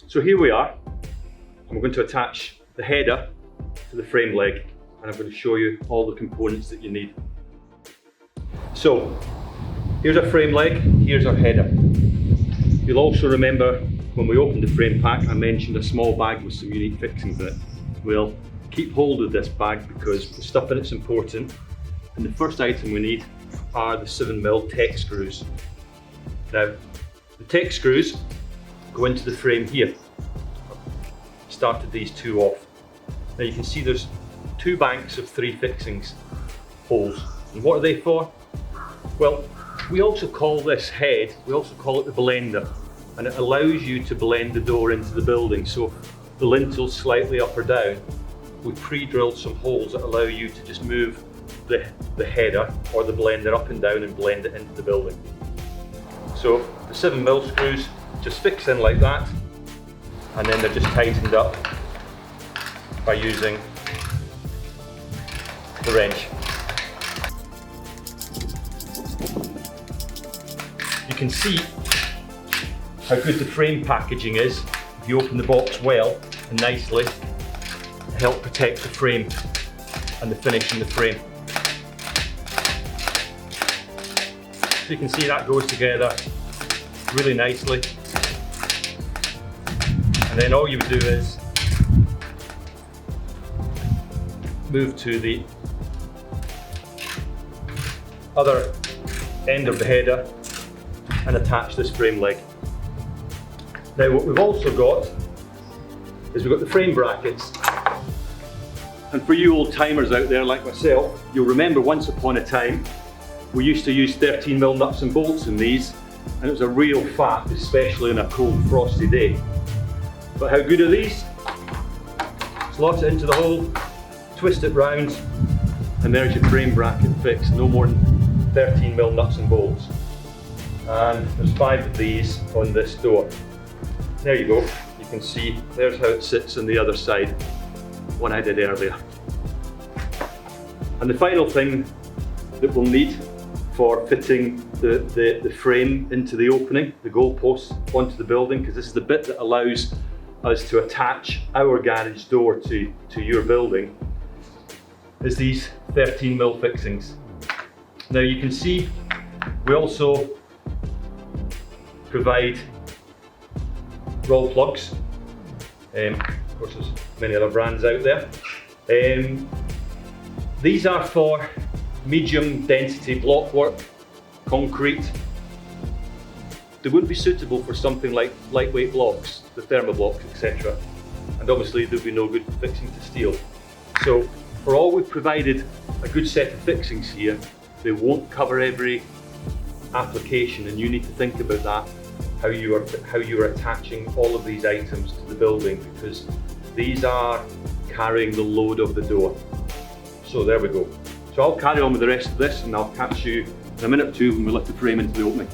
So here we are. I'm going to attach the header to the frame leg, and I'm going to show you all the components that you need. So here's our frame leg, here's our header. You'll also remember when we opened the frame pack, I mentioned a small bag with some unique fixings in it. Well, keep hold of this bag because the stuff in it's important. And the first item we need are the 7mm Teck screws. Now, the Teck screws go into the frame here. Started these two off. Now you can see there's two banks of 3 fixings holes. And what are they for? Well, we also call this head, we also call it the blender, and it allows you to blend the door into the building. So if the lintel's slightly up or down, we pre-drilled some holes that allow you to just move the header or the blender up and down and blend it into the building. So the 7mm screws just fix in like that, and then they're just tightened up by using the wrench. You can see how good the frame packaging is if you open the box well and nicely to help protect the frame and the finish in the frame. So you can see that goes together really nicely. And then all you would do is move to the other end of the header and attach this frame leg. Now what we've also got is we've got the frame brackets. And for you old timers out there like myself, you'll remember once upon a time we used to use 13mm nuts and bolts in these, and it was a real faff, especially on a cold frosty day. But how good are these? Slot it into the hole, twist it round, and there's your frame bracket fixed. No more than 13mm nuts and bolts. And there's 5 of these on this door. There you go. You can see there's how it sits on the other side, one I did earlier. And the final thing that we'll need for fitting the frame into the opening, the goalposts onto the building, because this is the bit that allows us to attach our garage door to your building, is these 13mm fixings. Now you can see we also provide roll plugs. Of course there's many other brands out there. These are for medium density block work, concrete. They wouldn't be suitable for something like lightweight blocks, the thermal blocks, etc. And obviously there'd be no good fixing to steel. So for all we've provided a good set of fixings here, they won't cover every application, and you need to think about that, how you are attaching all of these items to the building, because these are carrying the load of the door. So there we go. So I'll carry on with the rest of this, and I'll catch you in a minute or two when we lift the frame into the opening.